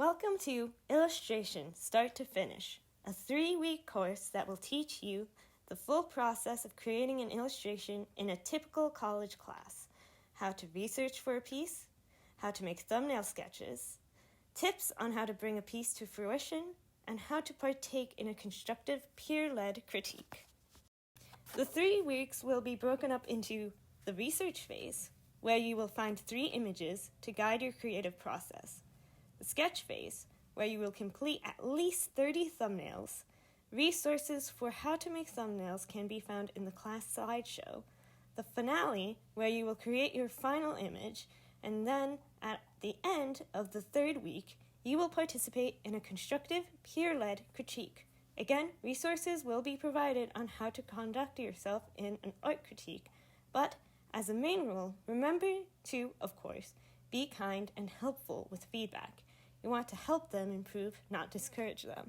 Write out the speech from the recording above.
Welcome to Illustration Start to Finish, a 3-week course that will teach you the full process of creating an illustration in a typical college class, how to research for a piece, how to make thumbnail sketches, tips on how to bring a piece to fruition, and how to partake in a constructive peer-led critique. The 3 weeks will be broken up into the research phase, where you will find 3 images to guide your creative process. The sketch phase, where you will complete at least 30 thumbnails. Resources for how to make thumbnails can be found in the class slideshow. The finale, where you will create your final image, and then at the end of the 3rd week, you will participate in a constructive, peer-led critique. Again, resources will be provided on how to conduct yourself in an art critique, but as a main rule, remember to, of course, be kind and helpful with feedback. You want to help them improve, not discourage them.